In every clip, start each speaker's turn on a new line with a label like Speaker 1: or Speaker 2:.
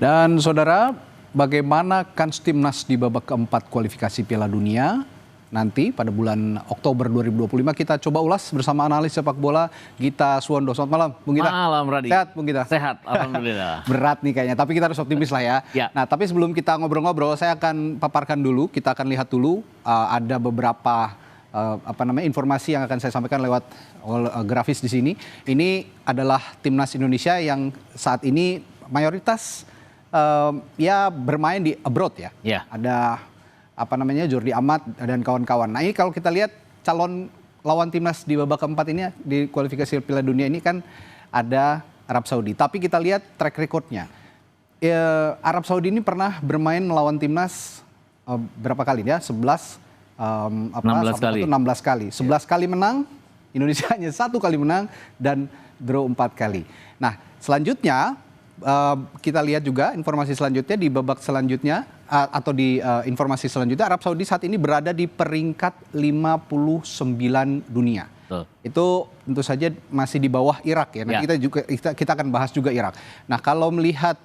Speaker 1: Dan saudara, bagaimana kans timnas di babak keempat kualifikasi Piala Dunia nanti pada bulan Oktober 2025 kita coba ulas bersama analis sepak bola Gita Suwondo. Selamat malam, Bung Gita.
Speaker 2: Malam, Radi.
Speaker 1: Sehat, Bung Gita?
Speaker 2: Sehat, alhamdulillah.
Speaker 1: Berat nih kayaknya, tapi kita harus optimis lah ya.
Speaker 2: Ya.
Speaker 1: Nah, tapi sebelum kita ngobrol-ngobrol, saya akan paparkan dulu, kita akan lihat dulu ada beberapa informasi yang akan saya sampaikan lewat grafis di sini. Ini adalah timnas Indonesia yang saat ini mayoritas ya bermain di abroad ya.
Speaker 2: Ya.
Speaker 1: Ada Jordi Amat dan kawan-kawan. Nah, ini kalau kita lihat calon lawan timnas di babak keempat ini di kualifikasi Piala Dunia ini kan ada Arab Saudi. Tapi kita lihat track recordnya. Arab Saudi ini pernah bermain melawan timnas berapa kali ya? 16 kali. 16 kali. 11 kali menang, Indonesia hanya 1 kali menang dan draw 4 kali. Nah, selanjutnya kita lihat juga informasi selanjutnya di babak selanjutnya atau di informasi selanjutnya Arab Saudi saat ini berada di peringkat 59 dunia.
Speaker 2: Betul.
Speaker 1: Itu tentu saja masih di bawah Irak ya. Nanti kita akan bahas juga Irak. Nah, kalau melihat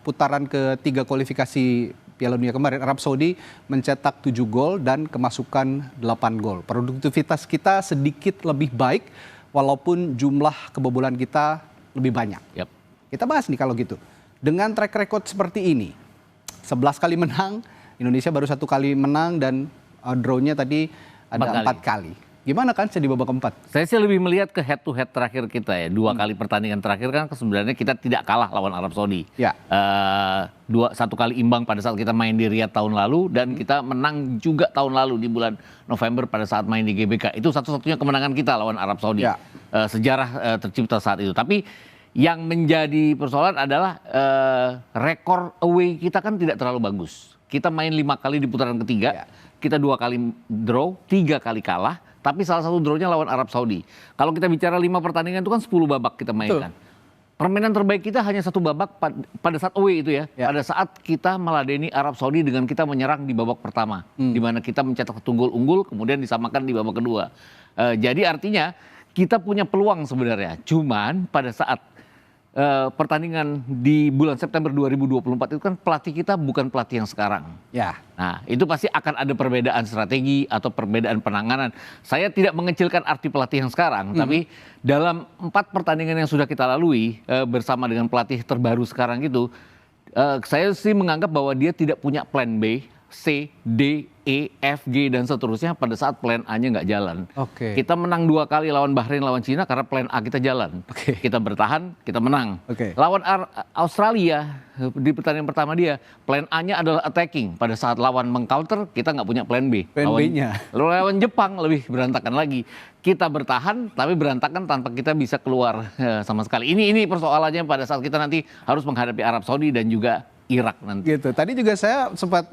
Speaker 1: putaran ketiga kualifikasi Piala Dunia kemarin, Arab Saudi mencetak 7 gol dan kemasukan 8 gol. Produktivitas kita sedikit lebih baik walaupun jumlah kebobolan kita lebih banyak.
Speaker 2: Yep.
Speaker 1: Kita bahas nih kalau gitu. Dengan track record seperti ini, 11 kali menang, Indonesia baru 1 kali menang dan draw-nya tadi ada 4 kali. Gimana kan di babak keempat?
Speaker 2: Saya sih lebih melihat ke head to head terakhir kita ya. 2 kali pertandingan terakhir kan sebenarnya kita tidak kalah lawan Arab Saudi.
Speaker 1: Ya.
Speaker 2: 1 kali imbang pada saat kita main di Riyadh tahun lalu dan kita menang juga tahun lalu di bulan November pada saat main di GBK. Itu satu-satunya kemenangan kita lawan Arab Saudi.
Speaker 1: Ya.
Speaker 2: Sejarah tercipta saat itu. Tapi yang menjadi persoalan adalah rekor away kita kan tidak terlalu bagus. Kita main 5 kali di putaran ketiga, kita 2 kali draw, 3 kali kalah, tapi salah satu drawnya lawan Arab Saudi. Kalau kita bicara 5 pertandingan itu kan 10 babak kita mainkan. Betul. Permainan terbaik kita hanya 1 babak pada saat away itu ya. Pada saat kita meladeni Arab Saudi dengan kita menyerang di babak pertama. Di mana kita mencetak 1 gol unggul, kemudian disamakan di babak kedua. Jadi artinya kita punya peluang sebenarnya. Cuman pada saat pertandingan di bulan September 2024 itu kan pelatih kita bukan pelatih yang sekarang.
Speaker 1: Ya.
Speaker 2: Nah, itu pasti akan ada perbedaan strategi atau perbedaan penanganan. Saya tidak mengecilkan arti pelatih yang sekarang, tapi dalam 4 pertandingan yang sudah kita lalui bersama dengan pelatih terbaru sekarang itu, saya sih menganggap bahwa dia tidak punya plan B, C, D, E, F, G, dan seterusnya pada saat plan A-nya nggak jalan.
Speaker 1: Oke.
Speaker 2: Kita menang 2 kali lawan Bahrain, lawan Cina karena plan A kita jalan.
Speaker 1: Oke.
Speaker 2: Kita bertahan, kita menang.
Speaker 1: Oke.
Speaker 2: Lawan Australia di pertandingan pertama dia, plan A-nya adalah attacking. Pada saat lawan meng-counter, kita nggak punya plan B.
Speaker 1: Plan B-nya.
Speaker 2: Lawan Jepang lebih berantakan lagi. Kita bertahan, tapi berantakan tanpa kita bisa keluar sama sekali. Ini persoalannya pada saat kita nanti harus menghadapi Arab Saudi dan juga Irak nanti.
Speaker 1: Gitu. Tadi juga saya sempat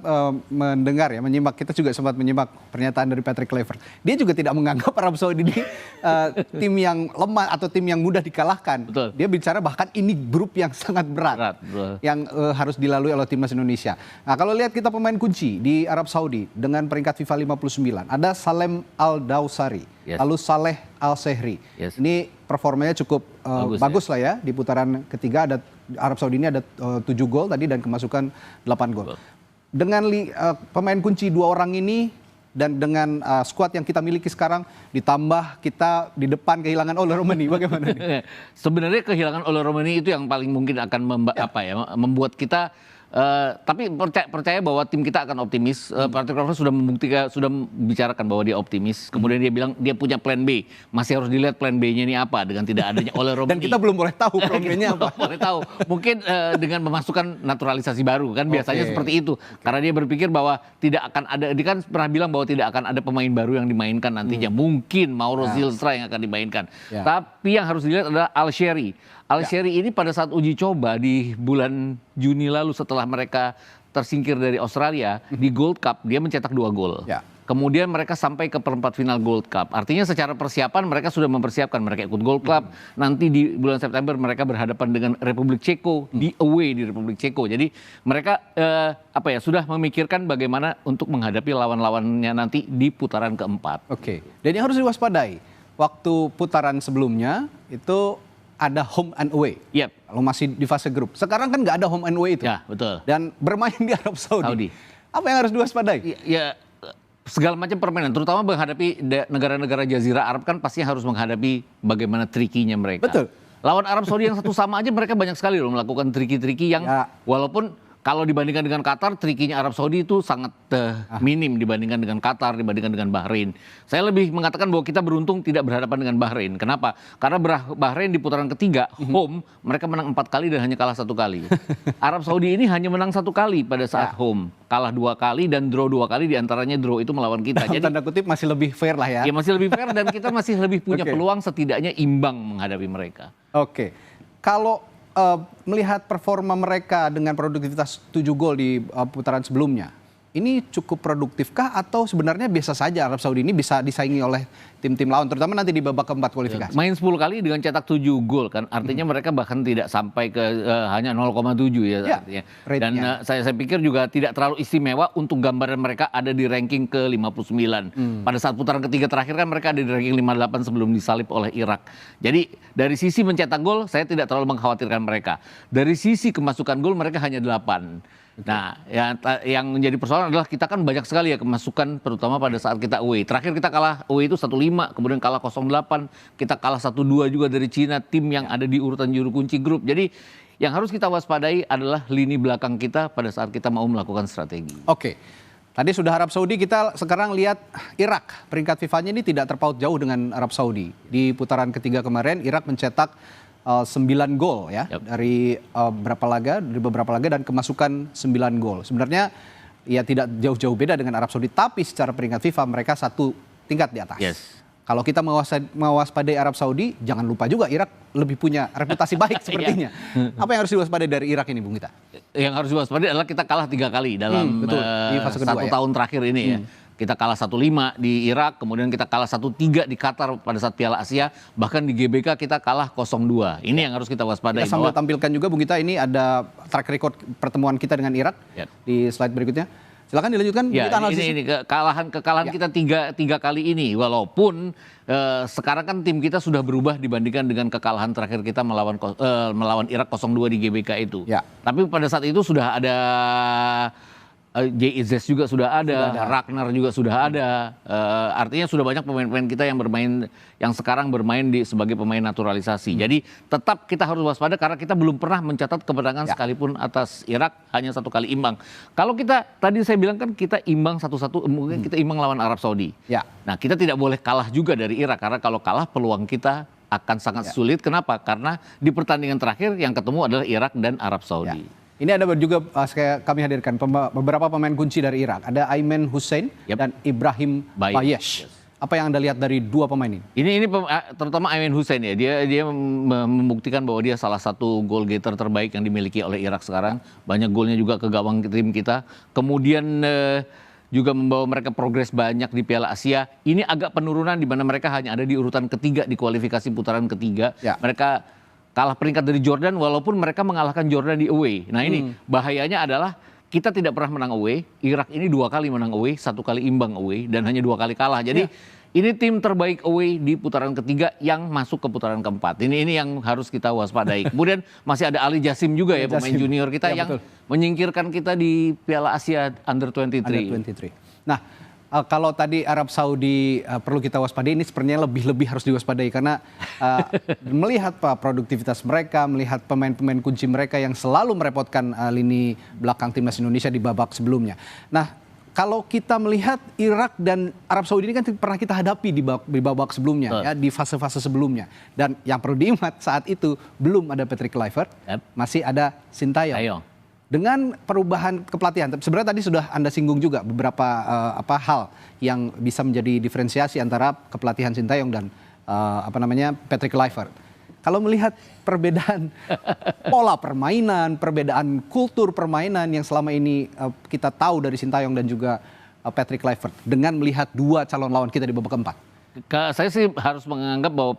Speaker 1: mendengar ya, kita juga sempat menyimak pernyataan dari Patrick Kluivert. Dia juga tidak menganggap Arab Saudi ini tim yang lemah atau tim yang mudah dikalahkan.
Speaker 2: Betul.
Speaker 1: Dia bicara bahkan ini grup yang sangat berat. Yang harus dilalui oleh timnas Indonesia. Nah, kalau lihat kita pemain kunci di Arab Saudi dengan peringkat FIFA 59, ada Salem Al-Dawsari, lalu Saleh Al-Sehri. Ini performanya cukup bagus lah ya. Di putaran ketiga ada Arab Saudi ini ada 7 gol tadi dan kemasukan 8 gol. Dengan pemain kunci 2 orang ini dan dengan skuad yang kita miliki sekarang, ditambah kita di depan kehilangan Ole Romani, bagaimana nih?
Speaker 2: Sebenarnya kehilangan Ole Romani itu yang paling mungkin akan membuat kita tapi percaya bahwa tim kita akan optimis. Patrick Kluivert sudah membuktikan, sudah membicarakan bahwa dia optimis. Kemudian dia bilang dia punya plan B. Masih harus dilihat plan B-nya ini apa dengan tidak adanya Ole Romani.
Speaker 1: Dan kita belum boleh tahu plan B-nya apa.
Speaker 2: Boleh tahu. Mungkin dengan memasukkan naturalisasi baru kan biasanya seperti itu. Karena dia berpikir bahwa tidak akan ada, dia kan pernah bilang bahwa tidak akan ada pemain baru yang dimainkan nantinya. Mungkin Mauro Zilstra yang akan dimainkan. Tapi yang harus dilihat adalah Al-Shehri. Al-Shehri ini pada saat uji coba di bulan Juni lalu setelah mereka tersingkir dari Australia di Gold Cup, dia mencetak 2 gol. Kemudian mereka sampai ke perempat final Gold Cup. Artinya secara persiapan mereka sudah mempersiapkan, mereka ikut Gold Cup. Nanti di bulan September mereka berhadapan dengan Republik Ceko di away di Republik Ceko. Jadi mereka sudah memikirkan bagaimana untuk menghadapi lawan-lawannya nanti di putaran keempat.
Speaker 1: Oke. Dan yang harus diwaspadai, waktu putaran sebelumnya itu ada home and away.
Speaker 2: Yep.
Speaker 1: Kalau masih di fase grup. Sekarang kan nggak ada home and away itu.
Speaker 2: Ya, betul.
Speaker 1: Dan bermain di Arab Saudi. Apa yang harus diwaspadai?
Speaker 2: Ya, segala macam permainan, terutama menghadapi negara-negara Jazirah Arab kan pasti harus menghadapi bagaimana trikinya mereka.
Speaker 1: Betul.
Speaker 2: Lawan Arab Saudi yang satu sama aja mereka banyak sekali loh melakukan triki-triki yang walaupun kalau dibandingkan dengan Qatar, trikinya Arab Saudi itu sangat minim dibandingkan dengan Qatar, dibandingkan dengan Bahrain. Saya lebih mengatakan bahwa kita beruntung tidak berhadapan dengan Bahrain. Kenapa? Karena Bahrain di putaran ketiga, home, mereka menang 4 kali dan hanya kalah 1 kali. Arab Saudi ini hanya menang 1 kali pada saat home. Kalah 2 kali dan draw 2 kali, diantaranya draw itu melawan kita.
Speaker 1: Jadi tanda kutip masih lebih fair lah ya.
Speaker 2: Ya masih lebih fair dan kita masih lebih punya peluang setidaknya imbang menghadapi mereka.
Speaker 1: Oke. Kalau melihat performa mereka dengan produktivitas 7 gol di putaran sebelumnya, ini cukup produktifkah atau sebenarnya biasa saja Arab Saudi ini bisa disaingi oleh tim-tim lawan, terutama nanti di babak keempat kualifikasi?
Speaker 2: Main 10 kali dengan cetak 7 gol kan, artinya mereka bahkan tidak sampai ke hanya 0,7 ya artinya. Dan saya pikir juga tidak terlalu istimewa untuk gambaran mereka ada di ranking ke-59. Pada saat putaran ketiga terakhir kan mereka ada di ranking 58 sebelum disalip oleh Irak. Jadi dari sisi mencetak gol saya tidak terlalu mengkhawatirkan mereka. Dari sisi kemasukan gol mereka hanya 8. Nah, yang menjadi persoalan adalah kita kan banyak sekali ya kemasukan, terutama pada saat kita away. Terakhir kita kalah away itu 1-5, kemudian kalah 0-8, kita kalah 1-2 juga dari Cina, tim yang ada di urutan juru kunci grup. Jadi yang harus kita waspadai adalah lini belakang kita pada saat kita mau melakukan strategi.
Speaker 1: Oke, tadi sudah Arab Saudi, kita sekarang lihat Irak. Peringkat FIFA-nya ini tidak terpaut jauh dengan Arab Saudi. Di putaran ketiga kemarin, Irak mencetak 9 gol ya dari beberapa laga dan kemasukan 9 gol. Sebenarnya ya tidak jauh-jauh beda dengan Arab Saudi, tapi secara peringkat FIFA mereka 1 tingkat di atas. Kalau kita mewaspadai Arab Saudi, jangan lupa juga Irak lebih punya reputasi baik sepertinya. Apa yang harus diwaspadai dari Irak ini, Bung Gita?
Speaker 2: Yang harus diwaspadai adalah kita kalah 3 kali dalam
Speaker 1: di fase kedua,
Speaker 2: 1 tahun terakhir ini ya. Kita kalah 1-5 di Irak, kemudian kita kalah 1-3 di Qatar pada saat Piala Asia, bahkan di GBK kita kalah 0-2. Ini yang harus kita waspadai.
Speaker 1: Kita sambil tampilkan juga Bung Gita, ini ada track record pertemuan kita dengan Irak di slide berikutnya. Silakan dilanjutkan.
Speaker 2: Ya, ini kekalahan kita tiga kali ini, walaupun sekarang kan tim kita sudah berubah dibandingkan dengan kekalahan terakhir kita melawan Irak 0-2 di GBK itu. Tapi pada saat itu sudah ada JIZ juga sudah ada, Ragnar juga sudah ada. Artinya sudah banyak pemain-pemain kita yang sekarang bermain sebagai pemain naturalisasi. Jadi tetap kita harus waspada karena kita belum pernah mencatat kemenangan sekalipun atas Irak, hanya 1 kali imbang. Kalau kita tadi saya bilang kan kita imbang 1-1, mungkin kita imbang lawan Arab Saudi. Nah, kita tidak boleh kalah juga dari Irak karena kalau kalah peluang kita akan sangat sulit. Kenapa? Karena di pertandingan terakhir yang ketemu adalah Irak dan Arab Saudi.
Speaker 1: Ini ada juga kami hadirkan beberapa pemain kunci dari Irak. Ada Aiman Hussein dan Ibrahim Bayesh. Apa yang Anda lihat dari 2 pemain ini? Ini
Speaker 2: terutama Aiman Hussein ya. Dia membuktikan bahwa dia salah satu goal getter terbaik yang dimiliki oleh Irak sekarang. Banyak golnya juga ke gawang tim kita. Kemudian juga membawa mereka progres banyak di Piala Asia. Ini agak penurunan di mana mereka hanya ada di urutan ketiga di kualifikasi putaran ketiga. Mereka kalah peringkat dari Jordan walaupun mereka mengalahkan Jordan di away. Nah ini bahayanya adalah kita tidak pernah menang away. Irak ini 2 kali menang away, 1 kali imbang away dan hanya 2 kali kalah. Jadi ini tim terbaik away di putaran ketiga yang masuk ke putaran keempat. Ini yang harus kita waspadai. Kemudian masih ada Ali Jassim juga ya, pemain junior kita yang menyingkirkan kita di Piala Asia Under-23.
Speaker 1: Nah, kalau tadi Arab Saudi perlu kita waspadai, ini sebenarnya lebih harus diwaspadai karena melihat produktivitas mereka, melihat pemain-pemain kunci mereka yang selalu merepotkan lini belakang timnas Indonesia di babak sebelumnya. Nah, kalau kita melihat Irak dan Arab Saudi ini kan pernah kita hadapi di babak sebelumnya, ya, di fase-fase sebelumnya. Dan yang perlu diingat saat itu belum ada Patrick Kluivert, masih ada Sintayong. Dengan perubahan kepelatihan, sebenarnya tadi sudah Anda singgung juga beberapa hal yang bisa menjadi diferensiasi antara kepelatihan Sintayong dan Patrick Kluivert. Kalau melihat perbedaan pola permainan, perbedaan kultur permainan yang selama ini kita tahu dari Sintayong dan juga Patrick Kluivert, dengan melihat 2 calon lawan kita di babak keempat,
Speaker 2: Saya sih harus menganggap bahwa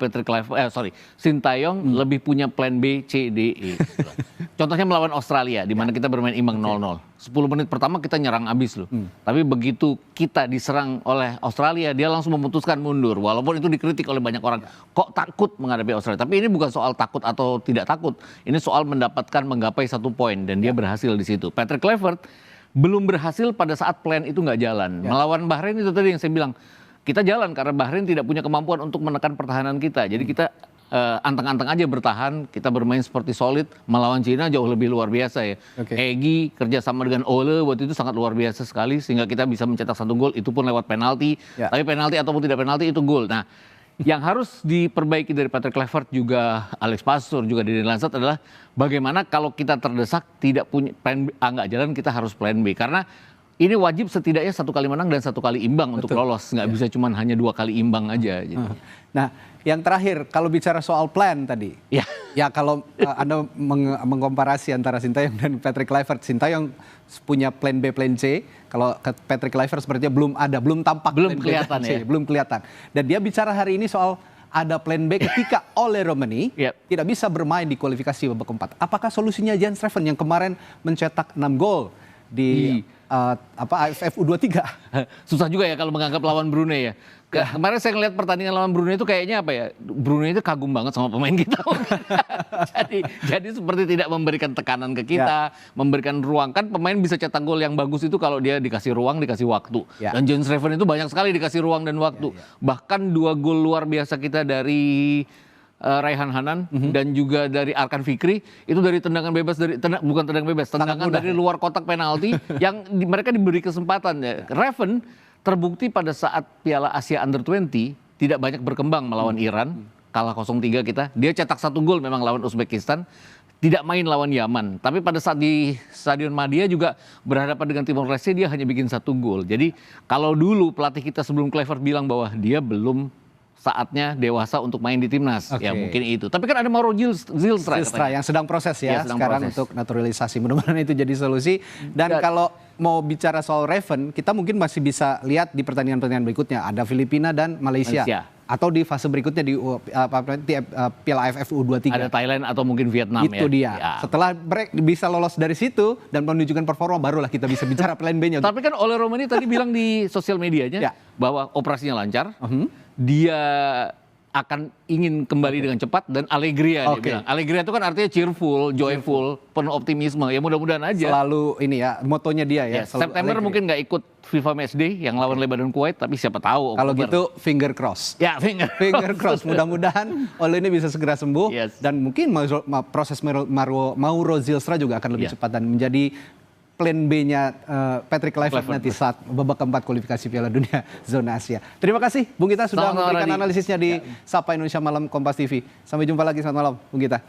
Speaker 2: Sintayong lebih punya plan B, C, D, E. Contohnya melawan Australia, di mana kita bermain imbang 0-0. 10 menit pertama kita nyerang abis loh. Tapi begitu kita diserang oleh Australia, dia langsung memutuskan mundur. Walaupun itu dikritik oleh banyak orang. Kok takut menghadapi Australia? Tapi ini bukan soal takut atau tidak takut. Ini soal menggapai 1 poin. Dan dia berhasil di situ. Patrick Kluivert belum berhasil pada saat plan itu nggak jalan. Melawan Bahrain itu tadi yang saya bilang. Kita jalan karena Bahrain tidak punya kemampuan untuk menekan pertahanan kita. Jadi kita anteng-anteng aja bertahan, kita bermain seperti solid. Melawan Cina jauh lebih luar biasa ya. Egy kerjasama dengan Ole waktu itu sangat luar biasa sekali. Sehingga kita bisa mencetak 1 gol, itu pun lewat penalti. Tapi penalti ataupun tidak penalti itu gol. Nah, yang harus diperbaiki dari Patrick Kluivert juga Alex Pastur juga Deden Lansat adalah bagaimana kalau kita terdesak tidak punya plan A nggak jalan, kita harus plan B. Karena ini wajib setidaknya 1 kali menang dan 1 kali imbang untuk lolos. Nggak bisa cuma hanya 2 kali imbang aja. Gitu.
Speaker 1: Nah, yang terakhir kalau bicara soal plan tadi. Ya kalau Anda mengkomparasi antara Sintayong dan Patrick Kluivert. Sintayong punya plan B, plan C. Kalau Patrick Kluivert sepertinya belum tampak.
Speaker 2: Belum kelihatan ya.
Speaker 1: Belum kelihatan. Dan dia bicara hari ini soal ada plan B ketika Ole Romani tidak bisa bermain di kualifikasi babak keempat. Apakah solusinya Jens Streffen yang kemarin mencetak 6 gol di AFF U23.
Speaker 2: Susah juga ya kalau menganggap lawan Brunei ya. Kemarin saya ngeliat pertandingan lawan Brunei itu kayaknya apa ya? Brunei itu kagum banget sama pemain kita. jadi seperti tidak memberikan tekanan ke kita, memberikan ruang. Kan pemain bisa cetak gol yang bagus itu kalau dia dikasih ruang, dikasih waktu. Dan Jens Streffen itu banyak sekali dikasih ruang dan waktu. Bahkan 2 gol luar biasa kita dari Raihan Hanan dan juga dari Arkan Fikri itu dari tendangan bebas tendangan dari luar kotak penalti yang mereka diberi kesempatan ya. Raven terbukti pada saat Piala Asia Under-20 tidak banyak berkembang melawan Iran, kalah 0-3 kita. Dia cetak 1 gol memang lawan Uzbekistan, tidak main lawan Yaman. Tapi pada saat di Stadion Madia juga berhadapan dengan Timor Leste dia hanya bikin 1 gol. Jadi kalau dulu pelatih kita sebelum Kluivert bilang bahwa dia belum saatnya dewasa untuk main di timnas, ya mungkin itu. Tapi kan ada Mauro Zylstra
Speaker 1: yang sedang proses ya sekarang untuk naturalisasi. Mudah-mudahan itu jadi solusi. Dan kalau mau bicara soal Raven, kita mungkin masih bisa lihat di pertandingan-pertandingan berikutnya. Ada Filipina dan Malaysia. Atau di fase berikutnya di Piala AFF U23.
Speaker 2: Ada Thailand atau mungkin Vietnam.
Speaker 1: Itu dia. Setelah bisa lolos dari situ dan menunjukkan performa, barulah kita bisa bicara plan B-nya.
Speaker 2: Tapi kan Ole Romani tadi bilang di sosial medianya bahwa operasinya lancar. Dia akan ingin kembali dengan cepat dan alegria dia bilang. Alegria itu kan artinya cheerful, joyful, penuh optimisme. Ya mudah-mudahan aja.
Speaker 1: Selalu ini ya, motonya dia ya.
Speaker 2: September mungkin nggak ikut FIFA Matchday yang lawan Lebanon Kuwait, tapi siapa tahu.
Speaker 1: Kalau gitu finger cross.
Speaker 2: Ya
Speaker 1: finger cross. Mudah-mudahan Ole ini bisa segera sembuh dan mungkin proses Mauro Zylstra juga akan lebih cepat dan menjadi plan B-nya Patrick Kluivert nanti saat babak keempat kualifikasi Piala Dunia zona Asia. Terima kasih Bung Gita sudah memberikan analisisnya di Sapa Indonesia Malam Kompas TV. Sampai jumpa lagi, selamat malam Bung Gita.